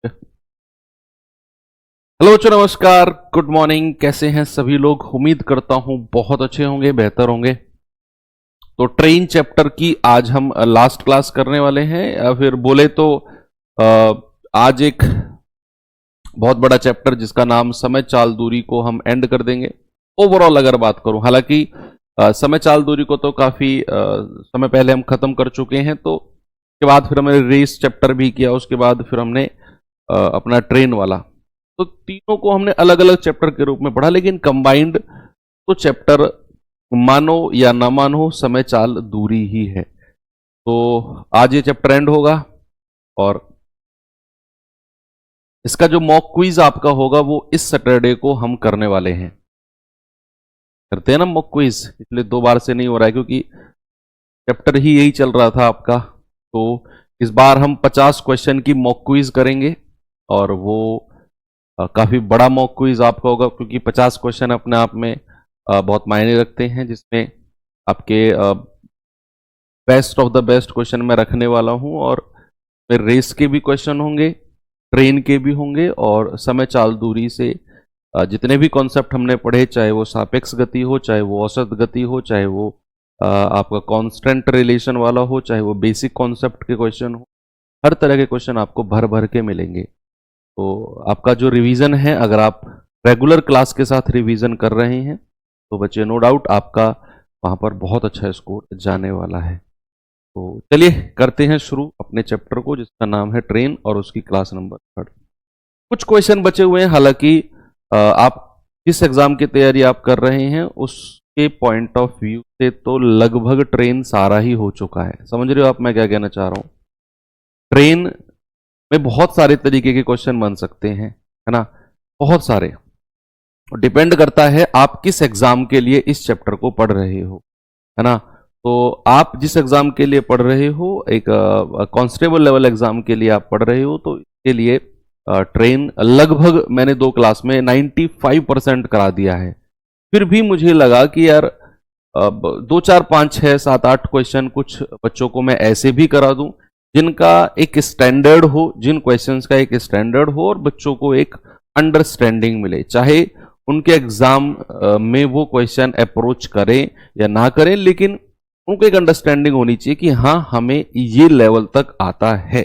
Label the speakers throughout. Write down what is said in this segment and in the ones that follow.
Speaker 1: Hello बच्चों, नमस्कार, good morning. कैसे हैं सभी लोग? उम्मीद करता हूं बहुत अच्छे होंगे, बेहतर होंगे। तो ट्रेन चैप्टर की आज हम लास्ट क्लास करने वाले हैं, या फिर बोले तो आज एक बहुत बड़ा चैप्टर जिसका नाम समय चाल दूरी को हम एंड कर देंगे। ओवरऑल अगर बात करूं, हालांकि समय चाल दूरी को तो काफी समय पहले हम खत्म कर चुके हैं, तो उसके बाद फिर हमने रेस चैप्टर भी किया, उसके बाद फिर हमने अपना ट्रेन वाला, तो तीनों को हमने अलग अलग चैप्टर के रूप में पढ़ा, लेकिन कंबाइंड तो चैप्टर मानो या ना मानो समय चाल दूरी ही है। तो आज ये चैप्टर एंड होगा और इसका जो मॉक क्विज आपका होगा वो इस सैटरडे को हम करने वाले हैं। करते हैं ना मॉक क्विज, इसलिए 2 बार से नहीं हो रहा है क्योंकि चैप्टर ही यही चल रहा था आपका। तो इस बार हम 50 क्वेश्चन की मॉक क्विज करेंगे और वो काफी बड़ा मॉक क्विज आपका होगा, क्योंकि 50 क्वेश्चन अपने आप में बहुत मायने रखते हैं, जिसमें आपके best of the best question मैं रखने वाला हूं। और फिर रेस के भी क्वेश्चन होंगे, ट्रेन के भी होंगे, और समय चाल दूरी से जितने भी कॉन्सेप्ट हमने पढ़े, चाहे वो सापेक्ष गति हो, चाहे वो औसत गति हो, चाहे वो आपका कांस्टेंट रिलेशन वाला हो, चाहे वो बेसिक कॉन्सेप्ट के क्वेश्चन हो, हर तरह के क्वेश्चन आपको भर भर के मिलेंगे। तो आपका जो रिवीजन है, अगर आप रेगुलर क्लास के साथ रिवीजन कर रहे हैं तो बच्चे नो डाउट आपका वहां पर बहुत अच्छा स्कोर जाने वाला है। तो चलिए करते हैं शुरू अपने चैप्टर को, जिसका नाम है ट्रेन, और उसकी क्लास नंबर 3। कुछ क्वेश्चन बचे हुए हैं, हालांकि आप जिस एग्जाम की तैयारी आप कर रहे हैं उसके पॉइंट ऑफ व्यू से तो लगभग ट्रेन सारा ही हो चुका है। समझ रहे हो आप मैं क्या कहना चाह रहा हूं? ट्रेन में बहुत सारे तरीके के क्वेश्चन बन सकते हैं, है ना, बहुत सारे। डिपेंड करता है आप किस एग्जाम के लिए इस चैप्टर को पढ़ रहे हो, है ना। तो आप जिस एग्जाम के लिए पढ़ रहे हो, एक कांस्टेबल लेवल एग्जाम के लिए आप पढ़ रहे हो, तो इसके लिए ट्रेन लगभग मैंने 2 क्लास में 95% करा दिया है। फिर भी मुझे लगा कि यार 2 4 5 6 7 8 क्वेश्चन कुछ बच्चों को मैं ऐसे भी करा दूं जिनका एक स्टैंडर्ड हो, जिन क्वेश्चंस का एक स्टैंडर्ड हो और बच्चों को एक अंडरस्टैंडिंग मिले, चाहे उनके एग्जाम में वो क्वेश्चन अप्रोच करें या ना करें, लेकिन उनको एक अंडरस्टैंडिंग होनी चाहिए कि हाँ हमें ये लेवल तक आता है,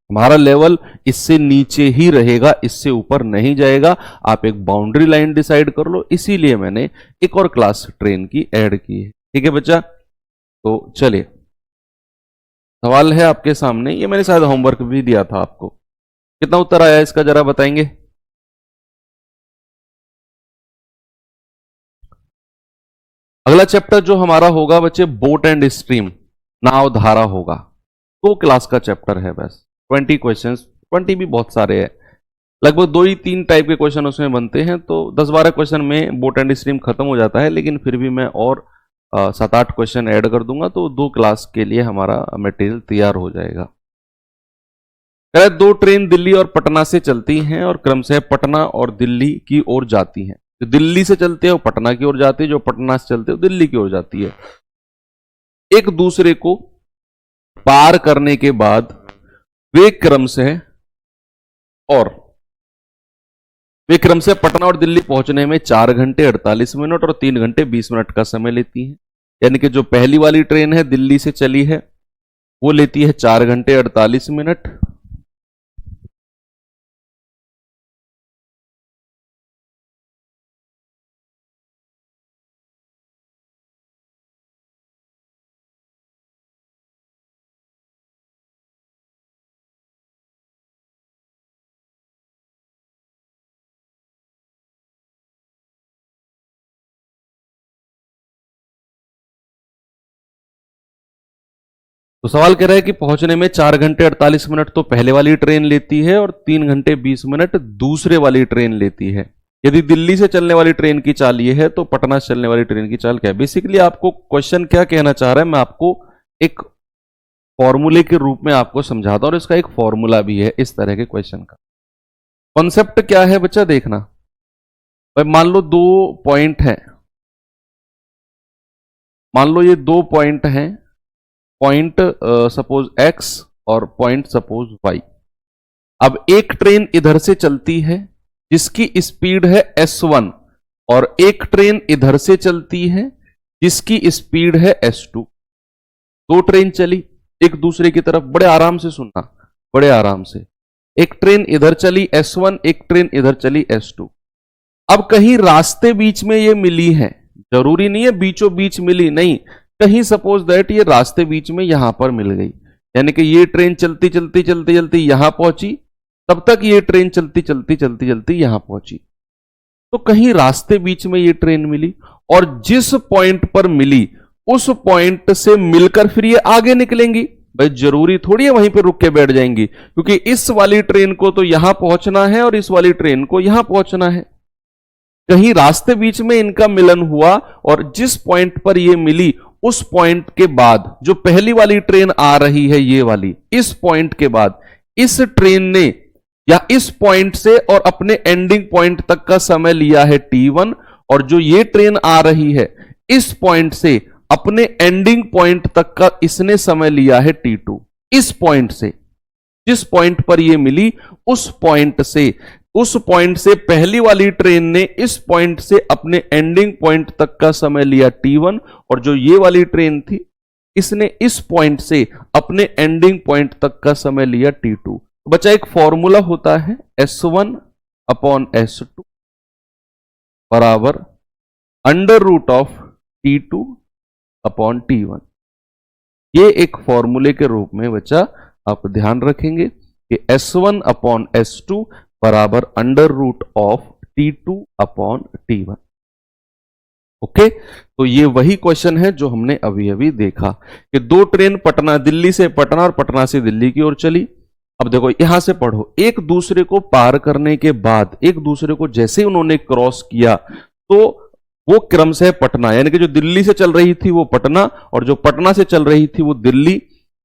Speaker 1: हमारा लेवल इससे नीचे ही रहेगा, इससे ऊपर नहीं जाएगा। आप एक बाउंड्री लाइन डिसाइड कर लो, इसीलिए मैंने एक और क्लास ट्रेन की ऐड की है। ठीक है बच्चा, तो चलिए सवाल है आपके सामने, ये मैंने शायद होमवर्क भी दिया था आपको। कितना उत्तर आया इसका जरा बताएंगे? अगला चैप्टर जो हमारा होगा बच्चे, बोट एंड स्ट्रीम, नाव धारा होगा। 2 क्लास का चैप्टर है, बस 20 क्वेश्चन। 20 भी बहुत सारे हैं, लगभग 2 ही 3 टाइप के क्वेश्चन उसमें बनते हैं, तो 10 12 क्वेश्चन में बोट एंड स्ट्रीम खत्म हो जाता है, लेकिन फिर भी मैं और 7 8 क्वेश्चन ऐड कर दूंगा, तो 2 क्लास के लिए हमारा मटेरियल तैयार हो जाएगा। 2 ट्रेन दिल्ली और पटना से चलती हैं और क्रमशः पटना और दिल्ली की ओर जाती हैं। जो दिल्ली से चलते हैं वो पटना की ओर जाती है, जो पटना से चलते हैं वो दिल्ली की ओर जाती है। एक दूसरे को पार करने के बाद वे क्रमशः और वे क्रमशः पटना और दिल्ली पहुंचने में 4 घंटे 48 मिनट और 3 घंटे 20 मिनट का समय लेती हैं। यानी कि जो पहली वाली ट्रेन है दिल्ली से चली है वो लेती है 4 घंटे 48 मिनट, तो सवाल कह रहा है कि पहुंचने में 4 घंटे 48 मिनट तो पहले वाली ट्रेन लेती है और 3 घंटे 20 मिनट दूसरे वाली ट्रेन लेती है। यदि दिल्ली से चलने वाली ट्रेन की चाल ये है तो पटना से चलने वाली ट्रेन की चाल क्या है? बेसिकली आपको क्वेश्चन क्या कहना चाह रहा है, मैं आपको एक फॉर्मूले के रूप में आपको समझाता हूं, और इसका एक फॉर्मूला भी है इस तरह के क्वेश्चन का। कॉन्सेप्ट क्या है बच्चा, देखना भाई, मान लो 2 पॉइंट है, मान लो ये 2 पॉइंट हैं, पॉइंट सपोज एक्स और पॉइंट सपोज वाई। अब एक ट्रेन इधर से चलती है जिसकी स्पीड है S1 और एक ट्रेन इधर से चलती है जिसकी स्पीड है S2। दो ट्रेन चली एक दूसरे की तरफ, बड़े आराम से सुनना, बड़े आराम से। एक ट्रेन इधर चली S1, एक ट्रेन इधर चली S2। अब कहीं रास्ते बीच में ये मिली है, जरूरी नहीं है बीचों बीच मिली, नहीं, कहीं सपोज दैट ये रास्ते बीच में यहां पर मिल गई, यानी कि ये ट्रेन चलती चलती चलती चलती यहां पहुंची, तब तक ये ट्रेन चलती चलती चलती चलती यहां पहुंची। तो कहीं रास्ते बीच में ये ट्रेन मिली और जिस पॉइंट पर मिली उस पॉइंट से मिलकर फिर ये आगे निकलेंगी। भाई जरूरी थोड़ी है वहीं पे रुक के बैठ जाएंगी, क्योंकि इस वाली ट्रेन को तो यहां पहुंचना है और इस वाली ट्रेन को यहां पहुंचना है। कहीं रास्ते बीच में इनका मिलन हुआ और जिस पॉइंट पर ये मिली उस पॉइंट के बाद जो पहली वाली ट्रेन आ रही है ये वाली, इस पॉइंट के बाद इस ट्रेन ने या इस पॉइंट से और अपने एंडिंग पॉइंट तक का समय लिया है T1, और जो ये ट्रेन आ रही है इस पॉइंट से अपने एंडिंग पॉइंट तक का इसने समय लिया है T2। इस पॉइंट से जिस पॉइंट पर ये मिली उस पॉइंट से पहली वाली ट्रेन ने इस पॉइंट से अपने एंडिंग पॉइंट तक का समय लिया T1, और जो ये वाली ट्रेन थी इसने इस पॉइंट से अपने एंडिंग पॉइंट तक का समय लिया T2। तो बच्चा एक फॉर्मूला होता है S1 अपॉन S2 बराबर under root of T2 upon T1। ये एक फॉर्मूले के रूप में बच्चा आप ध्यान रखेंगे कि S1 अपॉन S2 बराबर under root of T2 upon T1। Okay, तो ये वही क्वेश्चन है जो हमने अभी अभी देखा कि दो ट्रेन पटना, दिल्ली से पटना और पटना से दिल्ली की ओर चली। अब देखो यहां से पढ़ो, एक दूसरे को पार करने के बाद, एक दूसरे को जैसे उन्होंने क्रॉस किया तो वो क्रम से पटना, यानी कि जो दिल्ली से चल रही थी वो पटना और जो पटना से चल रही थी वो दिल्ली,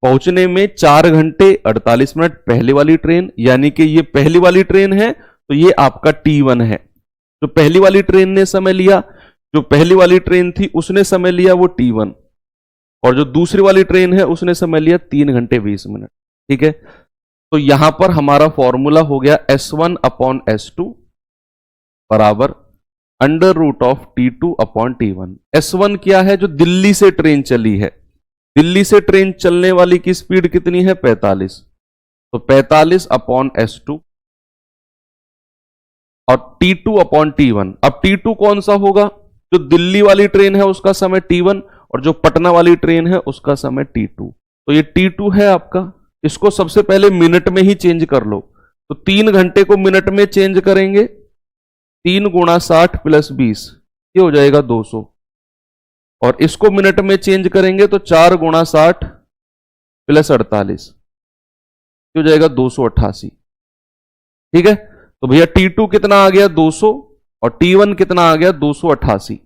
Speaker 1: पहुंचने में 4 घंटे 48 मिनट पहले वाली ट्रेन, यानी कि ये पहली वाली ट्रेन है तो ये आपका T1 है। जो पहली वाली ट्रेन ने समय लिया, जो पहली वाली ट्रेन थी उसने समय लिया वो T1, और जो दूसरी वाली ट्रेन है उसने समय लिया 3 घंटे 20 मिनट। ठीक है, तो यहां पर हमारा फॉर्मूला हो गया S1 अपॉन S2 बराबर under root of T2 upon T1। S1 क्या है? जो दिल्ली से ट्रेन चली है, दिल्ली से ट्रेन चलने वाली की स्पीड कितनी है? 45, तो 45 अपॉन S2 और T2 अपॉन T1। अब T2 कौन सा होगा? जो दिल्ली वाली ट्रेन है उसका समय T1 और जो पटना वाली ट्रेन है उसका समय T2। तो ये T2 है आपका। इसको सबसे पहले मिनट में ही चेंज कर लो, तो 3 घंटे को मिनट में चेंज करेंगे, 3 गुणा 60 प्लस 20, ये हो जाएगा 200, और इसको मिनट में चेंज करेंगे तो 4 गुणा 60 प्लस 48, ये हो जाएगा 288। ठीक है, तो भैया T2 कितना आ गया? 200, और T1 कितना आ गया? 288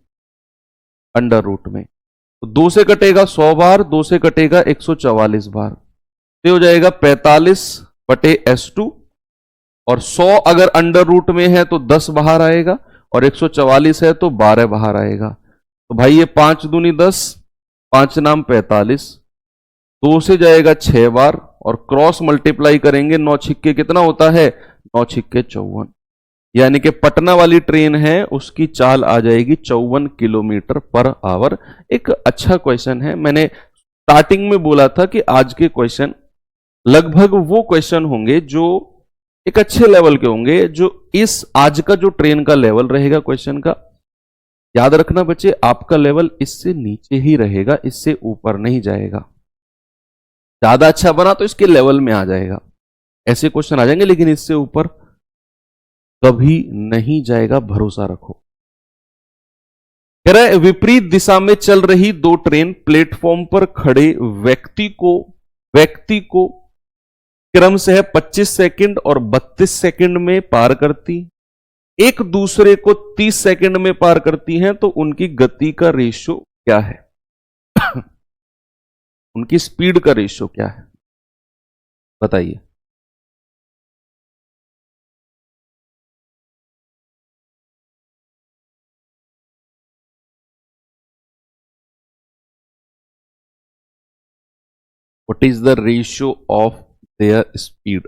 Speaker 1: अंडर रूट में। तो 2 से कटेगा 100 बार, 2 से कटेगा 144 बार, तो हो जाएगा 45 बटे S2, और 100 अगर अंडर रूट में है तो 10 बाहर आएगा, और 144 है तो 12 बाहर आएगा। तो भाई ये 5 दूनी 10, 5 नाम 45, 2 से जाएगा 6 बार, और क्रॉस मल्टीप्लाई करेंगे, 9 छिक्के कितना होता है? 9 छिक्के 54, यानी कि पटना वाली ट्रेन है उसकी चाल आ जाएगी 54 किलोमीटर पर आवर। एक अच्छा क्वेश्चन है। मैंने स्टार्टिंग में बोला था कि आज के क्वेश्चन लगभग वो क्वेश्चन होंगे जो एक अच्छे लेवल के होंगे, जो इस आज का जो ट्रेन का लेवल रहेगा क्वेश्चन का, याद रखना बच्चे, आपका लेवल इससे नीचे ही रहेगा, इससे ऊपर नहीं जाएगा। ज्यादा अच्छा बना तो इसके लेवल में आ जाएगा, ऐसे क्वेश्चन आ जाएंगे, लेकिन इससे ऊपर कभी नहीं जाएगा, भरोसा रखो। कह रहा है विपरीत दिशा में चल रही दो ट्रेन प्लेटफॉर्म पर खड़े व्यक्ति को क्रम से 25 सेकंड और 32 सेकंड में पार करती, एक दूसरे को 30 सेकंड में पार करती हैं, तो उनकी गति का रेशियो क्या है? उनकी स्पीड का रेशियो क्या है? बताइए। What is the ratio of their speed?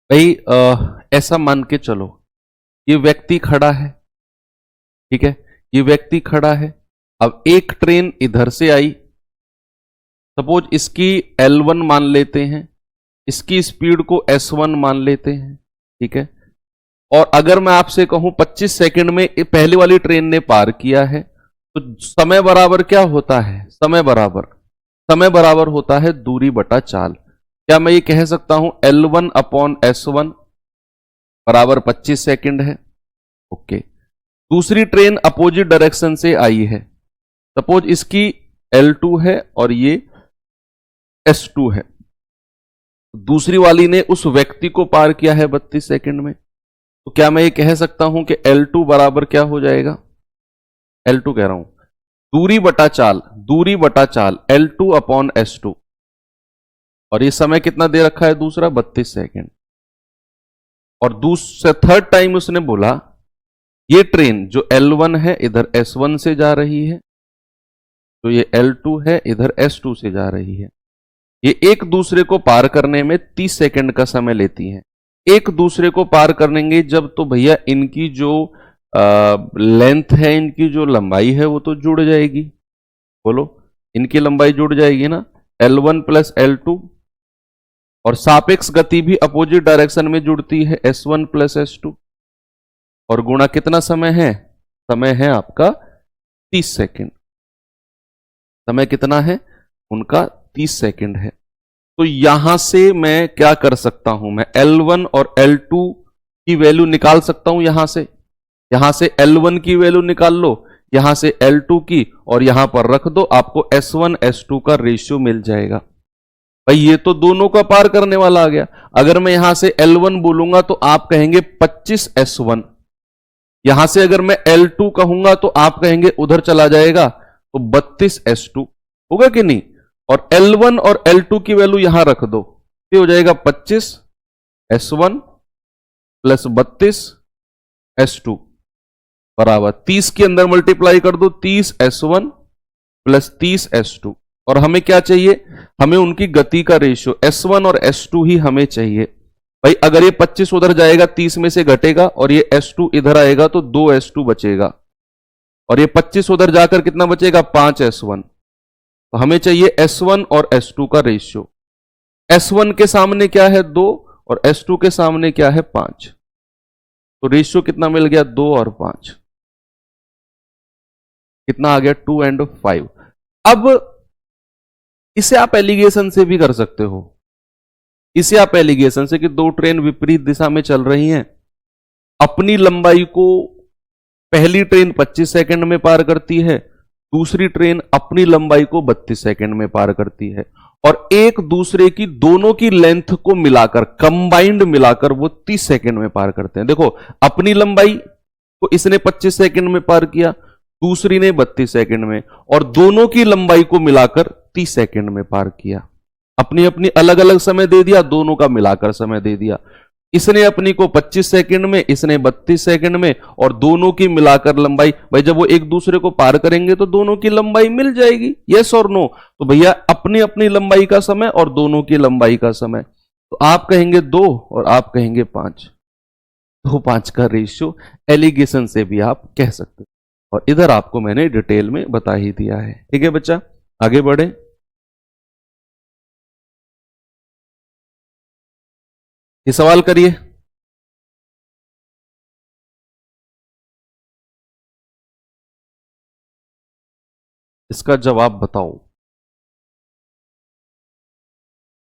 Speaker 1: भाई ऐसा मान के चलो, ये व्यक्ति खड़ा है, ठीक है, ये व्यक्ति खड़ा है। अब एक ट्रेन इधर से आई, सपोज इसकी L1 मान लेते हैं, इसकी स्पीड को S1 मान लेते हैं, ठीक है। और अगर मैं आपसे कहूं 25 सेकंड में पहले वाली ट्रेन ने पार किया है, तो समय बराबर क्या होता है? समय बराबर होता है दूरी बटा चाल। क्या मैं ये कह सकता हूं L1 अपॉन S1 बराबर 25 सेकंड है? ओके। दूसरी ट्रेन अपोजिट डायरेक्शन से आई है, सपोज इसकी L2 है और ये S2 है। दूसरी वाली ने उस व्यक्ति को पार किया है 32 सेकंड में, तो क्या मैं ये कह सकता हूं कि L2 बराबर क्या हो जाएगा? L2 कह रहा हूं दूरी बटा चाल L2 अपॉन S2। और ये समय कितना दे रखा है दूसरा? 32 सेकंड। और दूसरा थर्ड टाइम उसने बोला ये ट्रेन जो L1 है इधर S1 से जा रही है, तो ये L2 है इधर S2 से जा रही है। ये एक दूसरे को पार करने में 30 सेकंड का समय लेती हैं। एक दूसरे को पार करेंगे जब, तो भैया इनकी जो लेंथ है, इनकी जो लंबाई है वो तो जुड़ जाएगी। बोलो, इनकी लंबाई जुड़ जाएगी ना, L1 प्लस L2। और सापेक्ष गति भी अपोजिट डायरेक्शन में जुड़ती है, S1 प्लस S2। और गुणा कितना समय है? समय है आपका 30 सेकंड। समय कितना है उनका? 30 सेकंड है। तो यहां से मैं क्या कर सकता हूं? मैं L1 और L2 की वैल्यू निकाल सकता हूं। यहां से L1 की वैल्यू निकाल लो, यहां से L2 की, और यहां पर रख दो, आपको S1 S2 का रेशियो मिल जाएगा। भाई ये तो दोनों का पार करने वाला आ गया। अगर मैं यहां से L1 बोलूंगा तो आप कहेंगे 25 S1। यहां से अगर मैं L2 कहूंगा तो आप कहेंगे उधर चला जाएगा, तो 32 S2 होगा कि नहीं? और L1 और L2 की वैल्यू यहां रख दो, ये हो जाएगा 25 S1 प्लस 32 S2 बराबर 30 के अंदर मल्टीप्लाई कर दो, 30 S1 प्लस 30 S2। और हमें क्या चाहिए? हमें उनकी गति का रेशियो S1 और S2 ही हमें चाहिए। भाई अगर ये 25 उधर जाएगा 30 में से घटेगा, और ये S2 इधर आएगा तो 2 S2 बचेगा, और ये 25 उधर जाकर कितना बचेगा? 5 S1। तो हमें चाहिए S1 और S2 का रेशियो। S1 के सामने क्या है? 2, और S2 के सामने क्या है? 5। तो रेशियो कितना मिल गया? 2 और 5। कितना आ गया? 2 and 5। अब इसे आप एलिगेशन से भी कर सकते हो। इसे आप एलिगेशन से कि दो ट्रेन विपरीत दिशा में चल रही हैं, अपनी लंबाई को पहली ट्रेन 25 सेकंड में पार करती है, दूसरी ट्रेन अपनी लंबाई को 32 सेकंड में पार करती है, और एक दूसरे की दोनों की लेंथ को मिलाकर, कंबाइंड मिलाकर वो 30 सेकंड में पार करते हैं। देखो, अपनी लंबाई को इसने 25 सेकंड में पार किया, दूसरी ने 32 सेकंड में, और दोनों की लंबाई को मिलाकर 30 सेकंड में पार किया। अपनी अपनी अलग अलग समय दे दिया, दोनों का मिलाकर समय दे दिया। इसने अपनी को 25 सेकंड में, इसने 32 सेकंड में, और दोनों की मिलाकर लंबाई, भाई जब वो एक दूसरे को पार करेंगे तो दोनों की लंबाई मिल जाएगी, यस और नो? तो भैया अपनी अपनी लंबाई का समय और दोनों की लंबाई का समय, तो आप कहेंगे 2 और आप कहेंगे 5। 2-5 का रेशियो एलिगेशन से भी आप कह सकते हो, और इधर आपको मैंने डिटेल में बता ही दिया है। ठीक है बच्चा, आगे बढ़े। ये सवाल करिए। इसका जवाब बताओ।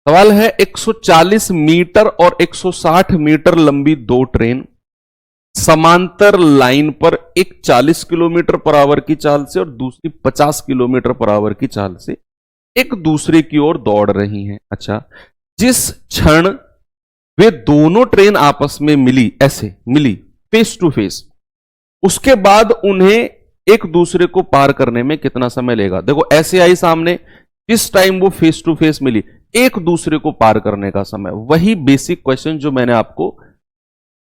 Speaker 1: सवाल है 140 मीटर और 160 मीटर लंबी दो ट्रेन समांतर लाइन पर, एक 40 किलोमीटर पर आवर की चाल से और दूसरी 50 किलोमीटर पर आवर की चाल से एक दूसरे की ओर दौड़ रही हैं। अच्छा, जिस क्षण वे दोनों ट्रेन आपस में मिली, ऐसे मिली फेस टू फेस, उसके बाद उन्हें एक दूसरे को पार करने में कितना समय लेगा? देखो, ऐसे आई सामने, जिस टाइम वो फेस टू फेस मिली, एक दूसरे को पार करने का समय, वही बेसिक क्वेश्चन जो मैंने आपको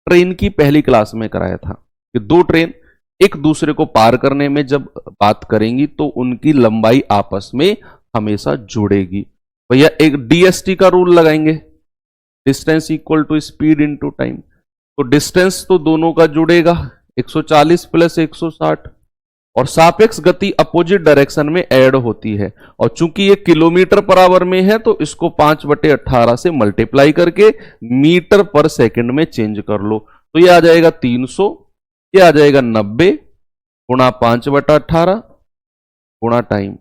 Speaker 1: ट्रेन की पहली क्लास में कराया था कि दो ट्रेन एक दूसरे को पार करने में जब बात करेंगी तो उनकी लंबाई आपस में हमेशा जुड़ेगी। भैया एक डीएसटी का रूल लगाएंगे, distance equal to speed into time. तो डिस्टेंस तो दोनों का जुड़ेगा 140 प्लस 160, और सापेक्ष गति अपोजिट डायरेक्शन में ऐड होती है। और चूंकि ये किलोमीटर पर आवर में है तो इसको 5/18 से मल्टीप्लाई करके मीटर पर सेकंड में चेंज कर लो। तो ये आ जाएगा 300, ये आ जाएगा 90 गुणा 5/18 गुणा टाइम,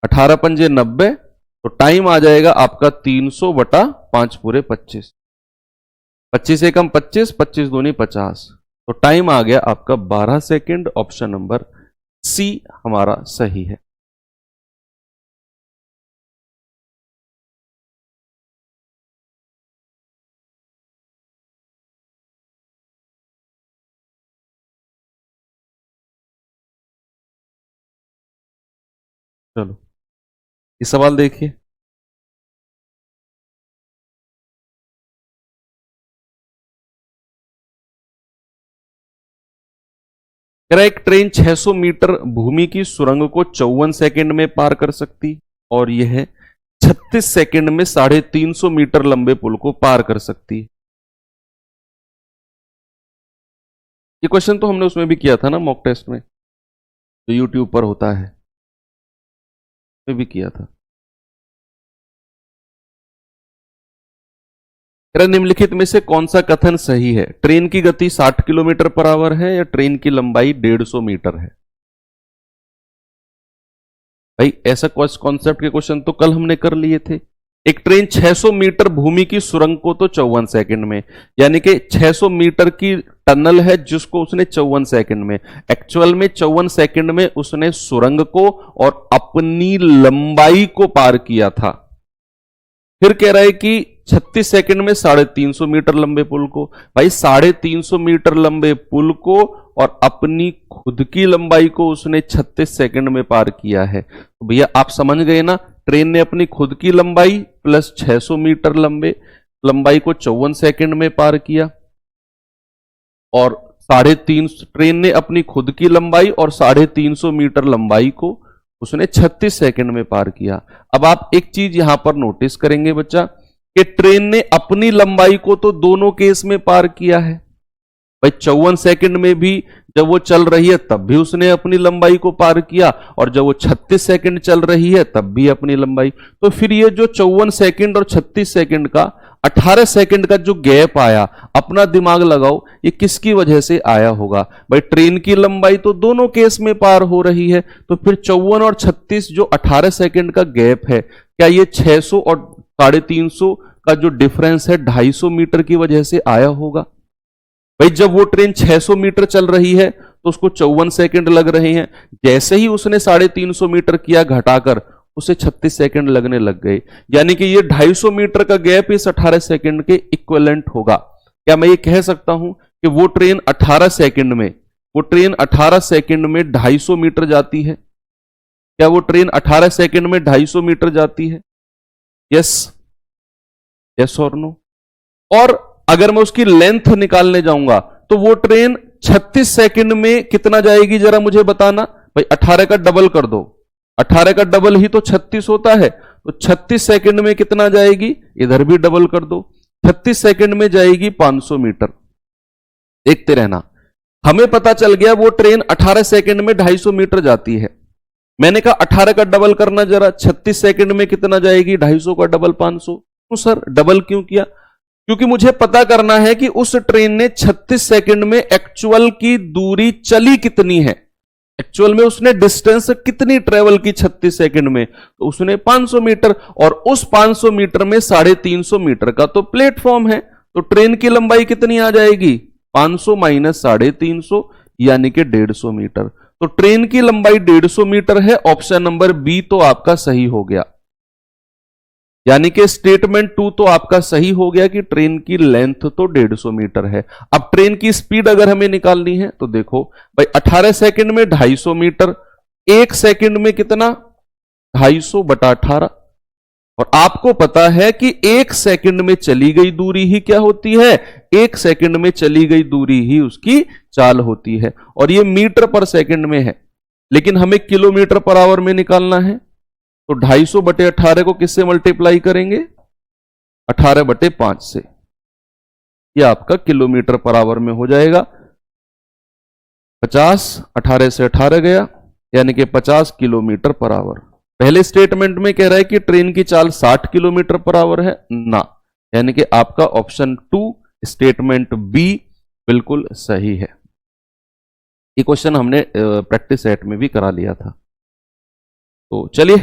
Speaker 1: 18 पंजे 90, तो टाइम आ जाएगा आपका 300/5 पूरे 25, 25 एकम 25, 25 दूनी 50, तो टाइम आ गया आपका 12 सेकंड। ऑप्शन नंबर सी हमारा सही है। चलो ये सवाल देखिए। एक ट्रेन 600 मीटर भूमि की सुरंग को 54 सेकंड में पार कर सकती, और यह 36 सेकंड में 350 मीटर लंबे पुल को पार कर सकती। ये क्वेश्चन तो हमने उसमें भी किया था ना, मॉक टेस्ट में जो यूट्यूब पर होता है, उसमें भी किया था। निम्नलिखित में से कौन सा कथन सही है? ट्रेन की गति 60 किलोमीटर पर आवर है या ट्रेन की लंबाई 150 मीटर है? भाई ऐसा कॉन्सेप्ट के क्वेश्चन तो कल हमने कर लिए थे। एक ट्रेन 600 मीटर भूमि की सुरंग को तो 54 सेकंड में, यानी कि 600 मीटर की टनल है जिसको उसने 54 सेकंड में, एक्चुअल में 54 सेकंड में उसने सुरंग को और अपनी लंबाई को पार किया था। फिर कह रहा है कि 36 सेकंड में 350 मीटर लंबे पुल को। भाई 350 मीटर लंबे पुल को और अपनी खुद की लंबाई को उसने 36 सेकंड में पार किया है। तो भैया आप समझ गए ना, ट्रेन ने अपनी खुद की लंबाई प्लस 600 मीटर लंबाई को 54 सेकंड में पार किया, और 350 ट्रेन ने अपनी खुद की लंबाई और 350 मीटर लंबाई को उसने 36 सेकंड में पार किया। अब आप एक चीज यहां पर नोटिस करेंगे बच्चा, कि ट्रेन ने अपनी लंबाई को तो दोनों केस में पार किया है। भाई 54 सेकंड में भी जब वो चल रही है तब भी उसने अपनी लंबाई को पार किया, और जब वो 36 सेकंड चल रही है तब भी अपनी लंबाई। तो फिर ये जो 54 सेकंड और 36 सेकंड का 18 सेकंड का जो गैप आया, अपना दिमाग लगाओ ये किसकी वजह से आया होगा? भाई ट्रेन की लंबाई तो दोनों केस में पार हो रही है, तो फिर 54 और 36 जो 18 सेकंड का गैप है, क्या ये 600 और 350 का जो डिफरेंस है 250 मीटर की वजह से आया होगा? भाई जब वो ट्रेन 600 मीटर चल रही है तो उसको 54 सेकंड लग रहे हैं, जैसे ही उसने 350 मीटर किया घटाकर, उसे 36 सेकंड लगने लग गए, यानी कि ये 250 मीटर का गैप इस 18 सेकंड के इक्विवेलेंट होगा। क्या मैं ये कह सकता हूं कि वो ट्रेन 18 सेकंड में 250 मीटर जाती है? क्या वो ट्रेन 18 सेकंड में 250 मीटर जाती है? यस, यस और नो? और अगर मैं उसकी लेंथ निकालने जाऊंगा तो वो ट्रेन 36 सेकंड में कितना जाएगी, जरा मुझे बताना। भाई 18 का डबल कर दो, 18 का डबल ही तो 36 होता है, तो 36 सेकंड में कितना जाएगी, इधर भी डबल कर दो, 36 सेकंड में जाएगी 500 मीटर। देखते रहना, हमें पता चल गया वो ट्रेन 18 सेकंड में 250 मीटर जाती है। मैंने कहा 18 का डबल करना जरा, 36 सेकंड में कितना जाएगी, 250 का डबल 500। तो सर डबल क्यों किया? क्योंकि मुझे पता करना है कि उस ट्रेन ने 36 सेकंड में एक्चुअल की दूरी चली कितनी है, एक्चुअल में उसने डिस्टेंस कितनी ट्रेवल की 36 सेकंड में, तो उसने 500 मीटर, और उस 500 मीटर में 350 मीटर का तो प्लेटफॉर्म है, तो ट्रेन की लंबाई कितनी आ जाएगी, 500 माइनस 350 यानी कि 150 मीटर। तो ट्रेन की लंबाई 150 मीटर है। ऑप्शन नंबर बी तो आपका सही हो गया, यानी कि स्टेटमेंट 2 तो आपका सही हो गया कि ट्रेन की लेंथ तो 150 मीटर है। अब ट्रेन की स्पीड अगर हमें निकालनी है तो देखो भाई 18 सेकंड में 250 मीटर, एक सेकंड में कितना, 250/18, और आपको पता है कि एक सेकंड में चली गई दूरी ही क्या होती है, एक सेकंड में चली गई दूरी ही उसकी चाल होती है, और ये मीटर पर सेकंड में है, लेकिन हमें किलोमीटर पर आवर में निकालना है। तो 250/18 को किससे मल्टीप्लाई करेंगे, 18/5 से, ये आपका किलोमीटर पर आवर में हो जाएगा। 50, 18 से 18 गया, यानी कि 50 किलोमीटर पर आवर। पहले स्टेटमेंट में कह रहा है कि ट्रेन की चाल 60 किलोमीटर पर आवर है ना, यानी कि आपका ऑप्शन 2 स्टेटमेंट बी बिल्कुल सही है। ये क्वेश्चन हमने प्रैक्टिस सेट में भी करा लिया था। तो चलिए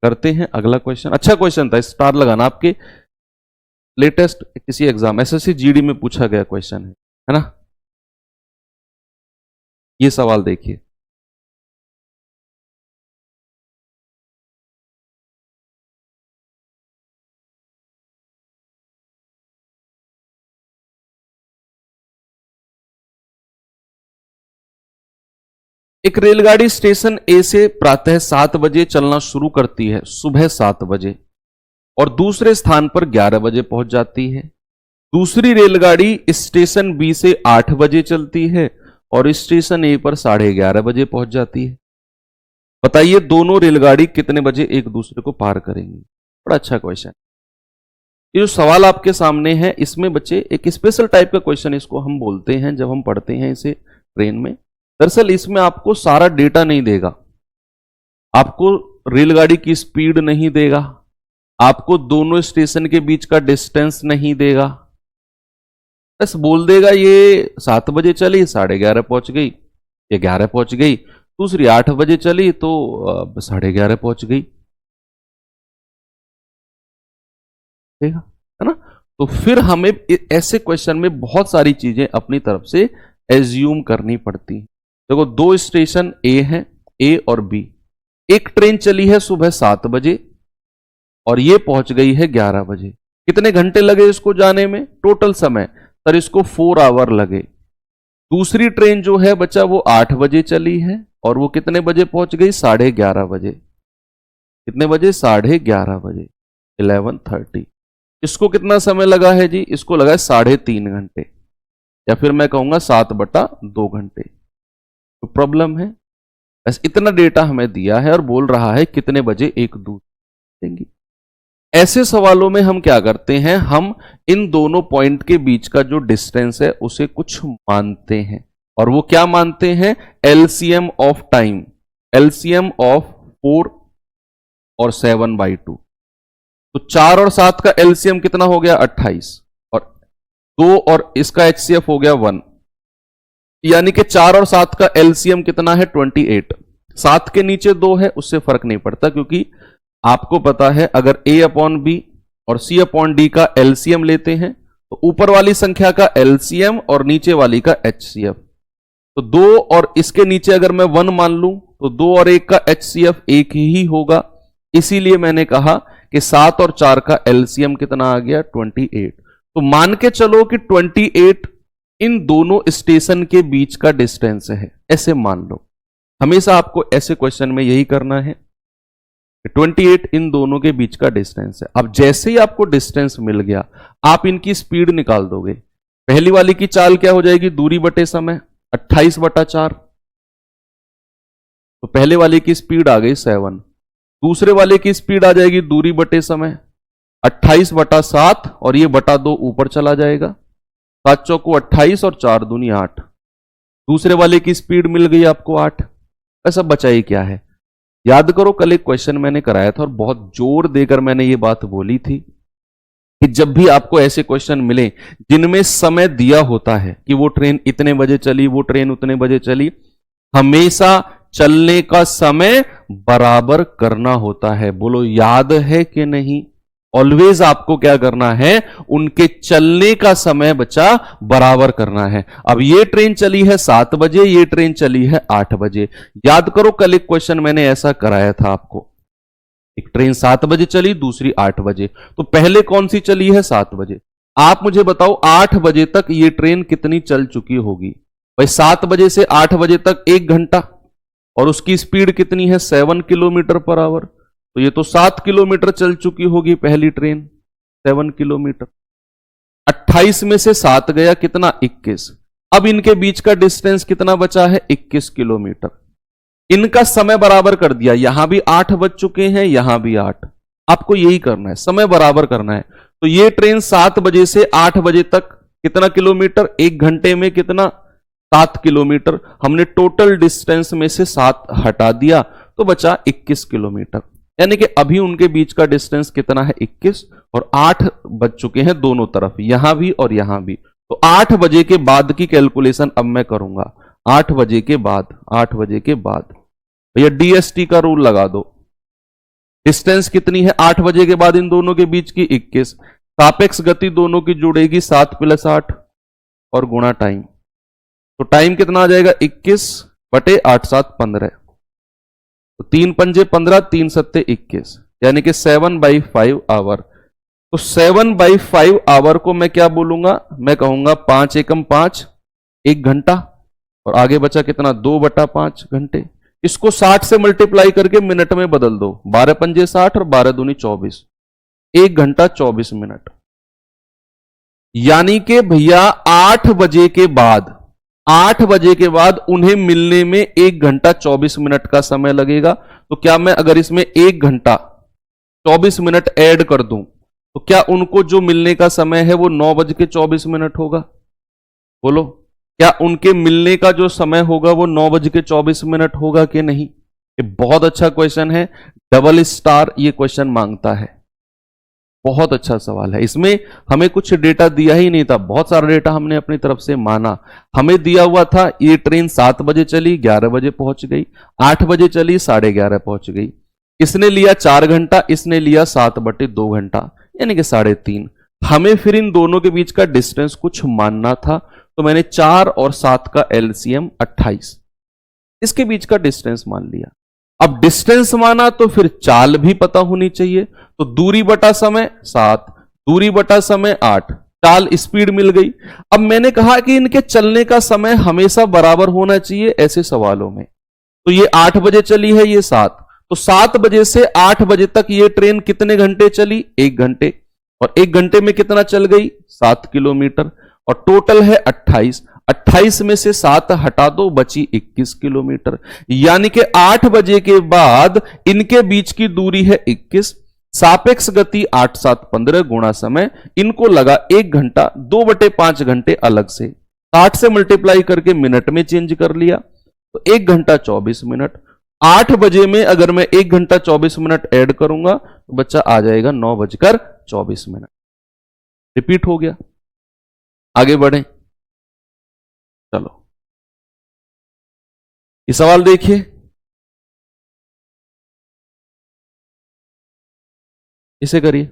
Speaker 1: करते हैं अगला क्वेश्चन। अच्छा क्वेश्चन था, स्टार लगाना, आपके लेटेस्ट किसी एग्जाम एसएससी जीडी में पूछा गया क्वेश्चन है ना। ये सवाल देखिए, एक रेलगाड़ी स्टेशन ए से प्रातः 7 बजे चलना शुरू करती है, सुबह 7 बजे, और दूसरे स्थान पर 11 बजे पहुंच जाती है। दूसरी रेलगाड़ी स्टेशन बी से 8 बजे चलती है और स्टेशन ए पर 11:30 बजे पहुंच जाती है। बताइए दोनों रेलगाड़ी कितने बजे एक दूसरे को पार करेंगी। बड़ा अच्छा क्वेश्चन। ये जो सवाल आपके सामने है, इसमें बच्चे एक स्पेशल टाइप का क्वेश्चन इसको हम बोलते हैं जब हम पढ़ते हैं इसे ट्रेन में। दरअसल इसमें आपको सारा डेटा नहीं देगा, आपको रेलगाड़ी की स्पीड नहीं देगा, आपको दोनों स्टेशन के बीच का डिस्टेंस नहीं देगा, बस बोल देगा ये 7 बजे चली 11:30 पहुंच गई, ये 11 पहुंच गई। दूसरी 8 बजे चली तो 11:30 पहुंच गई, ठीक है ना। तो फिर हमें ऐसे क्वेश्चन में बहुत सारी चीजें अपनी तरफ से एज्यूम करनी पड़ती हैं। देखो दो स्टेशन ए हैं, ए और बी। एक ट्रेन चली है सुबह 7 बजे और ये पहुंच गई है 11 बजे। कितने घंटे लगे इसको जाने में? टोटल समय सर इसको 4 आवर लगे। दूसरी ट्रेन जो है बच्चा वो 8 बजे चली है और वो कितने बजे पहुंच गई? 11:30 बजे। कितने बजे? 11:30 बजे, 11:30। इसको कितना समय लगा है जी? इसको लगा है 3.5 घंटे, या फिर मैं कहूंगा 7/2 घंटे। तो प्रॉब्लम है, बस इतना डेटा हमें दिया है और बोल रहा है कितने बजे एक दूसरे देंगी। ऐसे सवालों में हम क्या करते हैं, हम इन दोनों पॉइंट के बीच का जो डिस्टेंस है उसे कुछ मानते हैं, और वो क्या मानते हैं? LCM of time, LCM of 4 और 7/2। तो 4 और 7 का एलसीएम कितना हो गया? 28, और 2 और इसका एचसीएफ हो गया 1, यानी कि 4 और 7 का एलसीएम कितना है? 28। 7 के नीचे 2 है, उससे फर्क नहीं पड़ता, क्योंकि आपको पता है अगर a/b और c/d का एलसीएम लेते हैं तो ऊपर वाली संख्या का एलसीएम और नीचे वाली का एचसीएफ। तो 2 और इसके नीचे अगर मैं 1 मान लूं तो 2 और 1 का एचसीएफ 1 ही होगा। इसीलिए मैंने कहा कि 7 और 4 का एलसीएम कितना आ गया? 28। तो मान के चलो कि 28 इन दोनों स्टेशन के बीच का डिस्टेंस है, ऐसे मान लो। हमेशा आपको ऐसे क्वेश्चन में यही करना है, 28 इन दोनों के बीच का डिस्टेंस है। अब जैसे ही आपको डिस्टेंस मिल गया, आप इनकी स्पीड निकाल दोगे। पहली वाली की चाल क्या हो जाएगी? दूरी बटे समय, 28/4। तो पहले वाले की स्पीड आ गई 7। दूसरे वाले की स्पीड आ जाएगी दूरी बटे समय, 28/7, और ये बटा 2 ऊपर चला जाएगा। 7 चौको 28 और 4 दूनी 8। दूसरे वाले की स्पीड मिल गई आपको 8। ऐसा बचा ही क्या है? याद करो कल एक क्वेश्चन मैंने कराया था और बहुत जोर देकर मैंने ये बात बोली थी कि जब भी आपको ऐसे क्वेश्चन मिले जिनमें समय दिया होता है कि वो ट्रेन इतने बजे चली, वो ट्रेन उतने बजे चली, हमेशा चलने का समय बराबर करना होता है। बोलो याद है कि नहीं? ऑलवेज आपको क्या करना है? उनके चलने का समय बच्चा बराबर करना है। अब ये ट्रेन चली है 7 बजे, ये ट्रेन चली है 8 बजे। याद करो कल एक क्वेश्चन मैंने ऐसा कराया था आपको, एक ट्रेन 7 बजे चली, दूसरी 8 बजे। तो पहले कौन सी चली है? 7 बजे। आप मुझे बताओ 8 बजे तक ये ट्रेन कितनी चल चुकी होगी? भाई 7 बजे से 8 बजे तक 1 घंटा, और उसकी स्पीड कितनी है? 7 किलोमीटर पर आवर। तो ये तो 7 किलोमीटर चल चुकी होगी पहली ट्रेन, 7 किलोमीटर। 28 में से 7 गया, कितना? 21। अब इनके बीच का डिस्टेंस कितना बचा है? 21 किलोमीटर। इनका समय बराबर कर दिया, यहां भी 8 बज चुके हैं, यहां भी 8। आपको यही करना है, समय बराबर करना है। तो ये ट्रेन 7 बजे से 8 बजे तक कितना किलोमीटर, 1 घंटे में कितना, 7 किलोमीटर। हमने टोटल डिस्टेंस में से 7 हटा दिया तो बचा 21 किलोमीटर। यानी कि अभी उनके बीच का डिस्टेंस कितना है, 21, और 8 बज चुके हैं दोनों तरफ, यहां भी और यहां भी। तो 8 बजे के बाद की कैलकुलेशन अब मैं करूंगा। 8 बजे के बाद, 8 बजे के बाद भैया डीएसटी का रूल लगा दो। डिस्टेंस कितनी है 8 बजे के बाद इन दोनों के बीच की, 21। सापेक्ष गति दोनों की जुड़ेगी 7 + 8 और गुणा टाइम। तो टाइम कितना आ जाएगा, 21 बटे 8 7 15। तो 3 पंजे 15, 3 सत्ते 21, यानी कि 7/5 आवर। तो 7/5 आवर को मैं क्या बोलूंगा, मैं कहूंगा 5 एकम 5, 1 घंटा, और आगे बचा कितना, 2/5 घंटे। इसको 60 से मल्टीप्लाई करके मिनट में बदल दो, 12 पंजे 60 और 12 दूनी 24, 1 घंटा 24 मिनट। यानी कि भैया 8 बजे के बाद, 8 बजे के बाद उन्हें मिलने में 1 घंटा 24 मिनट का समय लगेगा। तो क्या मैं अगर इसमें 1 घंटा 24 मिनट ऐड कर दूं तो क्या उनको जो मिलने का समय है वो 9:24 होगा? बोलो, क्या उनके मिलने का जो समय होगा वो 9:24 होगा कि नहीं? ये बहुत अच्छा क्वेश्चन है, डबल स्टार ये क्वेश्चन मांगता है। बहुत अच्छा सवाल है। इसमें हमें कुछ डेटा दिया ही नहीं था, बहुत सारा डेटा हमने अपनी तरफ से माना। हमें दिया हुआ था ये ट्रेन 7 बजे चली, 11 बजे पहुंच गई, 8 बजे चली, 11:30 पहुंच गई। इसने लिया 4 घंटा, इसने लिया 7/2 घंटा, यानी कि 3.5। हमें फिर इन दोनों के बीच का डिस्टेंस कुछ मानना था, तो मैंने 4 और 7 का एलसीएम 28, इसके बीच का डिस्टेंस मान लिया। अब डिस्टेंस माना तो फिर चाल भी पता होनी चाहिए। तो दूरी बटा समय 7, दूरी बटा समय 8, चाल स्पीड मिल गई। अब मैंने कहा कि इनके चलने का समय हमेशा बराबर होना चाहिए ऐसे सवालों में। तो ये 8 बजे चली है, ये 7, तो 7 बजे से 8 बजे तक ये ट्रेन कितने घंटे चली, 1 घंटे, और 1 घंटे में कितना चल गई, 7 किलोमीटर, और टोटल है 28। 28 में से 7 हटा दो, बची 21 किलोमीटर। यानी कि 8 बजे के बाद इनके बीच की दूरी है 21, सापेक्ष गति 8 7 15 गुणा समय, इनको लगा 1 घंटा, 2/5 घंटे अलग से 60 से मल्टीप्लाई करके मिनट में चेंज कर लिया, तो 1 घंटा 24 मिनट। 8 बजे में अगर मैं 1 घंटा 24 मिनट ऐड करूंगा तो बच्चा आ जाएगा 9:24। रिपीट हो गया। आगे बढ़े, चलो ये सवाल देखिए। इसे करिए।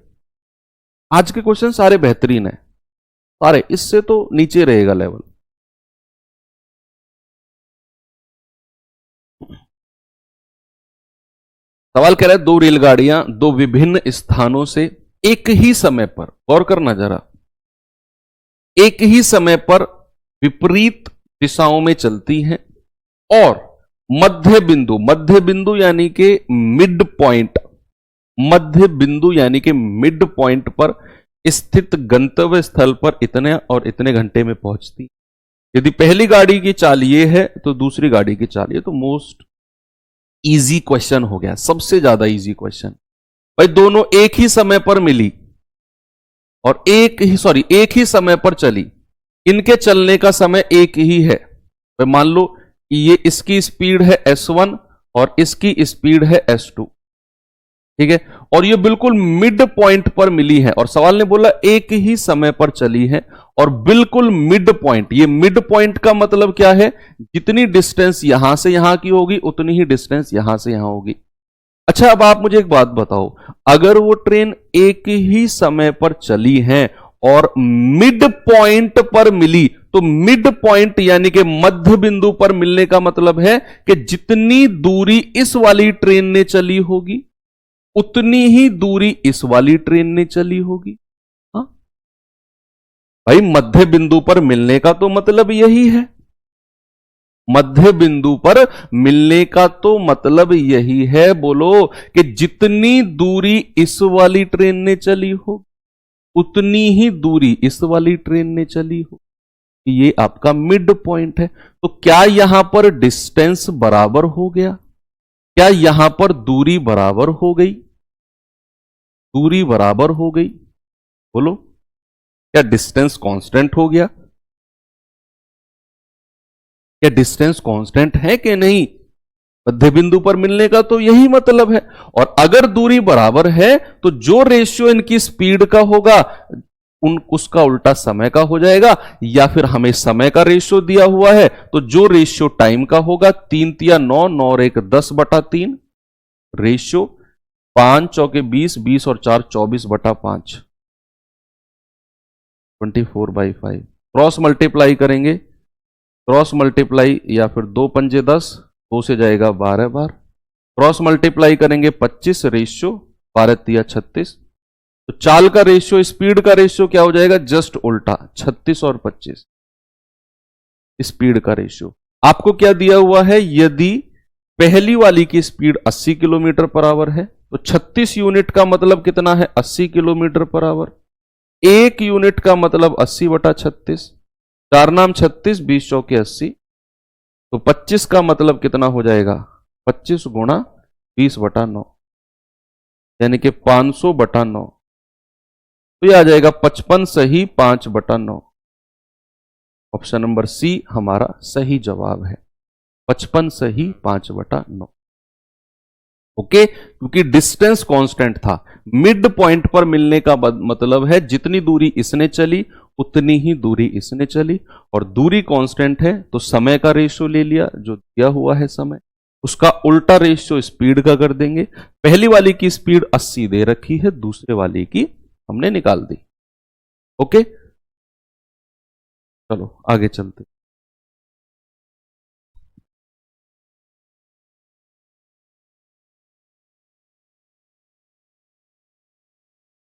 Speaker 1: आज के क्वेश्चन सारे बेहतरीन है, सारे, इससे तो नीचे रहेगा लेवल। सवाल कह रहा है, 2 रेलगाड़ियां 2 विभिन्न स्थानों से एक ही समय पर, गौर करना जरा, एक ही समय पर विपरीत दिशाओं में चलती हैं, और मध्य बिंदु, मध्य बिंदु यानी कि मिड पॉइंट, मध्य बिंदु यानी कि मिड पॉइंट पर स्थित गंतव्य स्थल पर इतने और इतने घंटे में पहुंचती। यदि पहली गाड़ी की चाल ये है तो दूसरी गाड़ी की चाल ये, तो मोस्ट इजी क्वेश्चन हो गया, सबसे ज्यादा इजी क्वेश्चन। भाई दोनों एक ही समय पर मिली और एक ही समय पर चली, इनके चलने का समय एक ही है। तो मान लो कि ये इसकी स्पीड है s1 और इसकी स्पीड है s2, ठीक है, और ये बिल्कुल मिड पॉइंट पर मिली है, और सवाल ने बोला एक ही समय पर चली है और बिल्कुल मिड पॉइंट। ये मिड पॉइंट का मतलब क्या है, जितनी डिस्टेंस यहां से यहां की होगी उतनी ही डिस्टेंस यहां से यहां होगी। अच्छा, अब आप मुझे एक बात बताओ, अगर वो ट्रेन एक ही समय पर चली है और मिड पॉइंट पर मिली, तो मिड पॉइंट यानी कि मध्य बिंदु पर मिलने का मतलब है कि जितनी दूरी इस वाली ट्रेन ने चली होगी उतनी ही दूरी इस वाली ट्रेन ने चली होगी। हाँ भाई, मध्य बिंदु पर मिलने का तो मतलब यही है, मध्य बिंदु पर मिलने का तो मतलब यही है, बोलो, कि जितनी दूरी इस वाली ट्रेन ने चली हो उतनी ही दूरी इस वाली ट्रेन ने चली हो। ये आपका मिड पॉइंट है। तो क्या यहां पर डिस्टेंस बराबर हो गया? क्या यहां पर दूरी बराबर हो गई? दूरी बराबर हो गई। बोलो, क्या डिस्टेंस कांस्टेंट हो गया? क्या डिस्टेंस कांस्टेंट है कि नहीं? मध्य बिंदु पर मिलने का तो यही मतलब है। और अगर दूरी बराबर है तो जो रेशियो इनकी स्पीड का होगा उसका उल्टा समय का हो जाएगा, या फिर हमें समय का रेशियो दिया हुआ है तो जो रेशियो टाइम का होगा, 3×3 = 9, 9 और 1 10/3 रेशियो, 5×4 = 20, 20 और 4 24/5, 24/5। क्रॉस मल्टीप्लाई करेंगे, क्रॉस मल्टीप्लाई या फिर 2×5 = 10, 2 से जाएगा 12 बार, क्रॉस मल्टीप्लाई करेंगे 25 रेशियो, 12×3 = 36। तो चाल का रेशियो स्पीड का रेशियो क्या हो जाएगा? जस्ट उल्टा, 36 और 25 स्पीड का रेशियो। आपको क्या दिया हुआ है? यदि पहली वाली की स्पीड 80 किलोमीटर पर आवर है तो 36 यूनिट का मतलब कितना है? 80 किलोमीटर पर आवर। एक यूनिट का मतलब 80/36, 4 नाम 36, 20 चौके 80, तो 25 का मतलब कितना हो जाएगा? 25 गुणा 20/9, यानी कि 500/9। तो यह आ जाएगा 55 सही 5/9। ऑप्शन नंबर सी हमारा सही जवाब है, 55 सही 5/9। ओके, क्योंकि डिस्टेंस कांस्टेंट था। मिड पॉइंट पर मिलने का मतलब है जितनी दूरी इसने चली उतनी ही दूरी इसने चली, और दूरी कांस्टेंट है तो समय का रेशियो ले लिया जो दिया हुआ है समय, उसका उल्टा रेशियो स्पीड का कर देंगे। पहली वाली की स्पीड 80 दे रखी है, दूसरे वाली की हमने निकाल दी। ओके, चलो आगे चलते।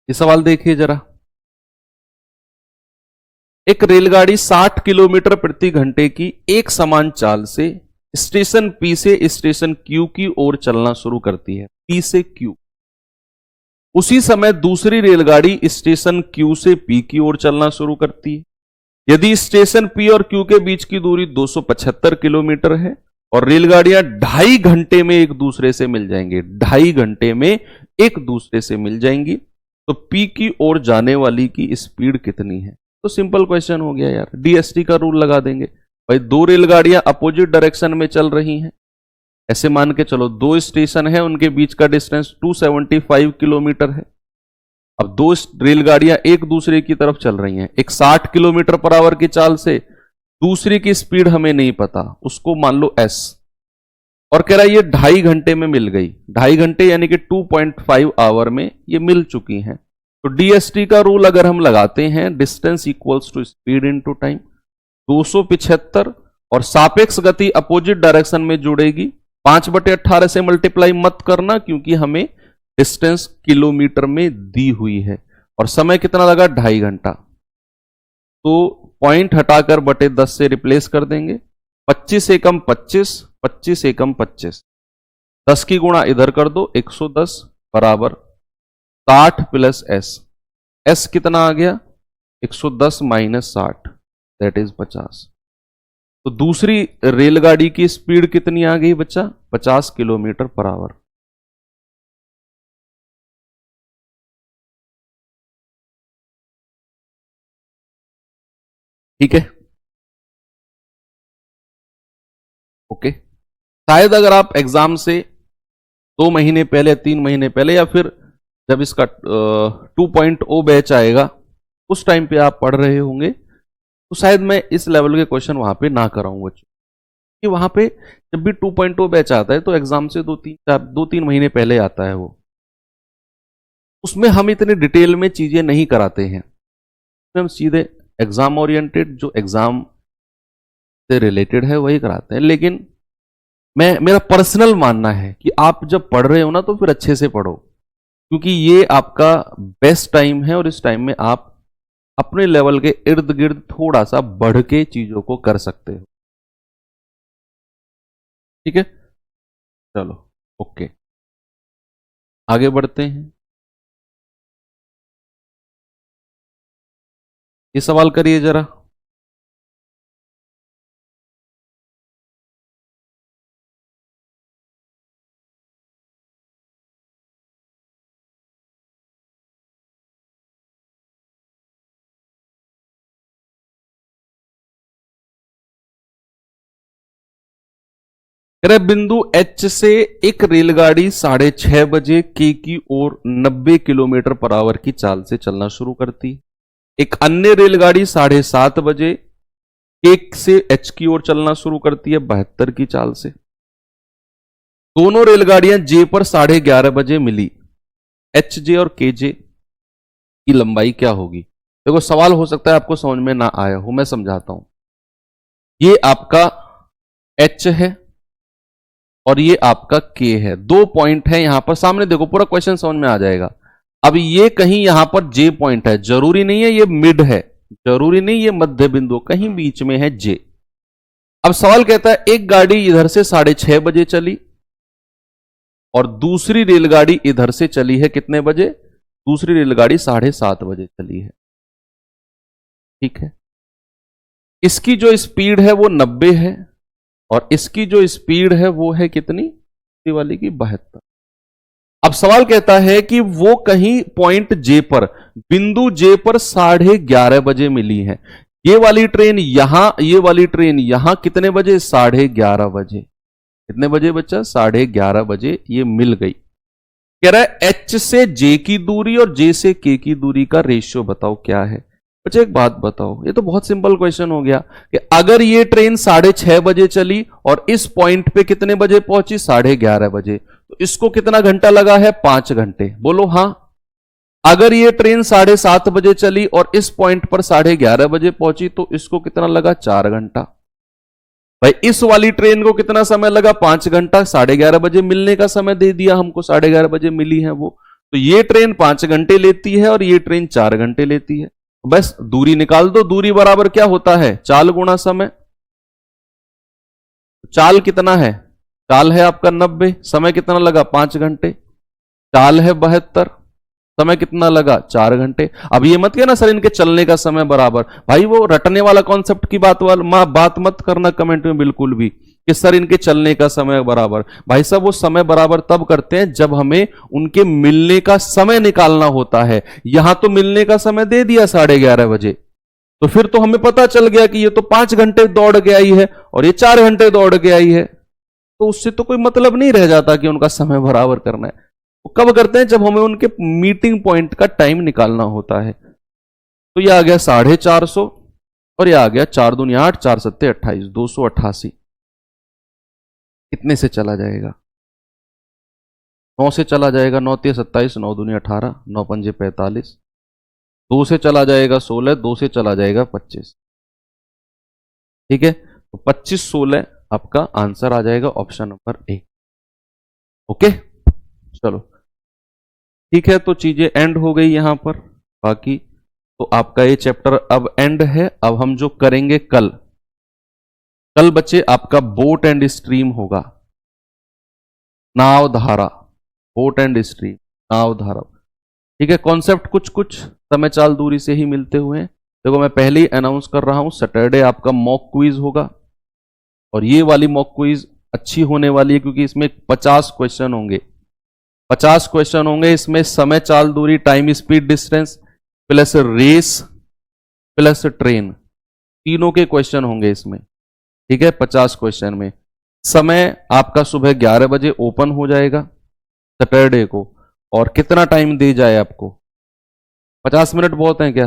Speaker 1: ये सवाल देखिए जरा। एक रेलगाड़ी 60 किलोमीटर प्रति घंटे की एक समान चाल से स्टेशन पी से स्टेशन क्यू की ओर चलना शुरू करती है, पी से क्यू। उसी समय दूसरी रेलगाड़ी स्टेशन क्यू से पी की ओर चलना शुरू करती है। यदि स्टेशन पी और क्यू के बीच की दूरी 275 किलोमीटर है और रेलगाड़ियां 2.5 घंटे में एक दूसरे से मिल जाएंगे, 2.5 घंटे में एक दूसरे से मिल जाएंगी, तो पी की ओर जाने वाली की स्पीड कितनी है? तो सिंपल क्वेश्चन हो गया यार, डीएसटी का रूल लगा देंगे। भाई दो रेलगाड़ियां अपोजिट डायरेक्शन में चल रही हैं, ऐसे मान के चलो दो स्टेशन है, उनके बीच का डिस्टेंस 275 किलोमीटर है। अब दो रेलगाड़ियां एक दूसरे की तरफ चल रही हैं, एक 60 किलोमीटर पर आवर की चाल से, दूसरी की स्पीड हमें नहीं पता, उसको मान लो एस, और कह रहा है ये 2.5 घंटे में मिल गई। 2.5 घंटे यानी कि 2.5 आवर में ये मिल चुकी हैं। तो डीएसटी का रूल अगर हम लगाते हैं, distance equals to speed into time, 275 और सापेक्ष गति अपोजिट डायरेक्शन में जुड़ेगी, 5/18 से मल्टीप्लाई मत करना क्योंकि हमें डिस्टेंस किलोमीटर में दी हुई है, और समय कितना लगा? 2.5 घंटा। तो पॉइंट हटाकर बटे 10 से रिप्लेस कर देंगे, 25 एकम 25, 25 एकम 25, 10 की गुणा इधर कर दो, 110 बराबर 60 प्लस एस। एस कितना आ गया? 110 माइनस 60, दैट इज 50। तो दूसरी रेलगाड़ी की स्पीड कितनी आ गई बच्चा? 50 किलोमीटर पर आवर। ठीक है, ओके। शायद अगर आप एग्जाम से 2 महीने पहले, 3 महीने पहले, या फिर जब इसका 2.0 बैच आएगा उस टाइम पे आप पढ़ रहे होंगे, तो शायद मैं इस लेवल के क्वेश्चन वहां पे ना कराऊं बच्चों, कि वहां पे जब भी 2.0 बैच आता है तो एग्जाम से 2-3 महीने पहले आता है वो, उसमें हम इतने डिटेल में चीजें नहीं कराते हैं। उसमें हम सीधे एग्जाम ओरिएंटेड, जो एग्जाम से रिलेटेड है वही कराते हैं। लेकिन मेरा पर्सनल मानना है कि आप जब पढ़ रहे हो ना तो फिर अच्छे से पढ़ो, क्योंकि ये आपका बेस्ट टाइम है और इस टाइम में आप अपने लेवल के इर्द गिर्द थोड़ा सा बढ़ के चीजों को कर सकते हो। ठीक है, चलो ओके, आगे बढ़ते हैं। ये सवाल करिए जरा। कह रहे बिंदु एच से एक रेलगाड़ी 6:30 बजे के की ओर 90 किलोमीटर पर आवर की चाल से चलना शुरू करती। एक अन्य रेलगाड़ी 7:30 बजे के से एच की ओर चलना शुरू करती है 72 की चाल से। दोनों रेलगाड़ियां जे पर 11:30 बजे मिली। एच जे और के जे की लंबाई क्या होगी? देखो सवाल हो सकता है आपको समझ में ना आया हो, मैं समझाता हूं। ये आपका एच है और ये आपका के है, 2 पॉइंट है यहां पर सामने, देखो पूरा क्वेश्चन समझ में आ जाएगा। अब ये कहीं यहां पर जे पॉइंट है, जरूरी नहीं है ये मिड है, जरूरी नहीं ये मध्य बिंदु, कहीं बीच में है जे। अब सवाल कहता है एक गाड़ी इधर से 6:30 बजे चली और दूसरी रेलगाड़ी इधर से चली है कितने बजे? दूसरी रेलगाड़ी 7:30 बजे चली है। ठीक है, इसकी जो स्पीड है वो 90 है और इसकी जो स्पीड है वो है कितनी? दूसरी वाली की 72। अब सवाल कहता है कि वो कहीं पॉइंट जे पर, बिंदु जे पर 11:30 बजे मिली है। ये वाली ट्रेन यहां, ये वाली ट्रेन यहां कितने बजे? 11:30 बजे। कितने बजे बच्चा? 11:30 बजे ये मिल गई। कह रहा है एच से जे की दूरी और जे से के की दूरी का रेशियो बताओ क्या है। बच्चा एक बात बताओ, ये तो बहुत सिंपल क्वेश्चन हो गया कि अगर ये ट्रेन 6:30 बजे चली और इस पॉइंट पे कितने बजे पहुंची? 11:30 बजे, तो इसको कितना घंटा लगा है? 5 घंटे। बोलो हां। अगर ये ट्रेन 7:30 बजे चली और इस पॉइंट पर 11:30 बजे पहुंची तो इसको कितना लगा? 4 घंटा। भाई इस वाली ट्रेन को कितना समय लगा? 5 घंटा। 11:30 बजे मिलने का समय दे दिया हमको, 11:30 बजे मिली है वो, तो ये ट्रेन 5 घंटे लेती है और ये ट्रेन 4 घंटे लेती है। बस दूरी निकाल दो, दूरी बराबर क्या होता है? चाल गुणा समय। चाल कितना है? चाल है आपका 90, समय कितना लगा? 5 घंटे। चाल है 72, समय कितना लगा? 4 घंटे। अब ये मत कहना सर इनके चलने का समय बराबर, भाई वो रटने वाला कॉन्सेप्ट की बात मत करना कमेंट में बिल्कुल भी कि सर इनके चलने का समय बराबर। भाई साहब वो समय बराबर तब करते हैं जब हमें उनके मिलने का समय निकालना होता है। यहां तो मिलने का समय दे दिया 11:30 बजे, तो फिर तो हमें पता चल गया कि ये तो 5 घंटे दौड़ के आई है और ये 4 घंटे दौड़ के आई है, तो उससे तो कोई मतलब नहीं रह जाता कि उनका समय बराबर करना है। वो कब करते हैं? जब हमें उनके मीटिंग पॉइंट का टाइम निकालना होता है। तो ये आ गया 450 और ये आ गया 4 दूनी 8, 4 सत्ते 28, 288। कितने से चला जाएगा? 9 से चला जाएगा, 9 3 27, 9 दूनी 18, 9 पंजे 45, 2 से चला जाएगा 16, 2 से चला जाएगा 25। ठीक है, तो 25 16 आपका आंसर आ जाएगा ऑप्शन नंबर ए। ओके चलो ठीक है, तो चीजें एंड हो गई यहां पर। बाकी तो आपका ये चैप्टर अब एंड है। अब हम जो करेंगे कल बच्चे आपका बोट एंड स्ट्रीम होगा, नाव धारा, बोट एंड स्ट्रीम, नाव धारा। ठीक है, कॉन्सेप्ट कुछ कुछ समय चाल दूरी से ही मिलते हुए हैं। देखो मैं पहले ही अनाउंस कर रहा हूं, सैटरडे आपका मॉक क्विज होगा और ये वाली मॉक क्विज अच्छी होने वाली है क्योंकि इसमें 50 क्वेश्चन होंगे। 50 क्वेश्चन होंगे इसमें, समय चाल दूरी, time speed distance plus race plus train, तीनों के क्वेश्चन होंगे इसमें। ठीक है, 50 क्वेश्चन में समय आपका सुबह 11 बजे ओपन हो जाएगा सैटरडे को। और कितना टाइम दे जाए आपको? 50 मिनट बहुत हैं क्या?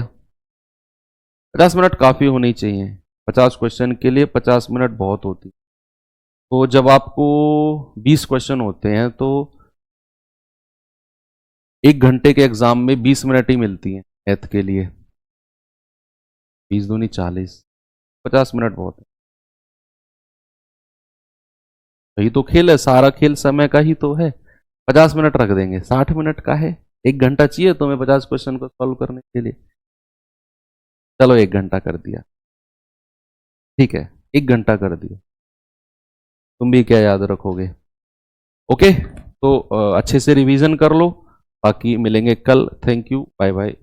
Speaker 1: 50 मिनट काफी होनी चाहिए 50 क्वेश्चन के लिए, 50 मिनट बहुत होती। तो जब आपको 20 क्वेश्चन होते हैं तो 1 घंटे के एग्जाम में 20 मिनट ही मिलती हैं मैथ के लिए। 20 दूनी 40, 50 मिनट बहुत है। यही तो खेल है, सारा खेल समय का ही तो है। 50 मिनट रख देंगे, 60 मिनट का है। 1 घंटा चाहिए तुम्हें 50 क्वेश्चन को सॉल्व करने के लिए। चलो 1 घंटा कर दिया, ठीक है 1 घंटा कर दिया। तुम भी क्या याद रखोगे? ओके, तो अच्छे से रिवीजन कर लो। बाकी मिलेंगे कल। Thank you, bye bye.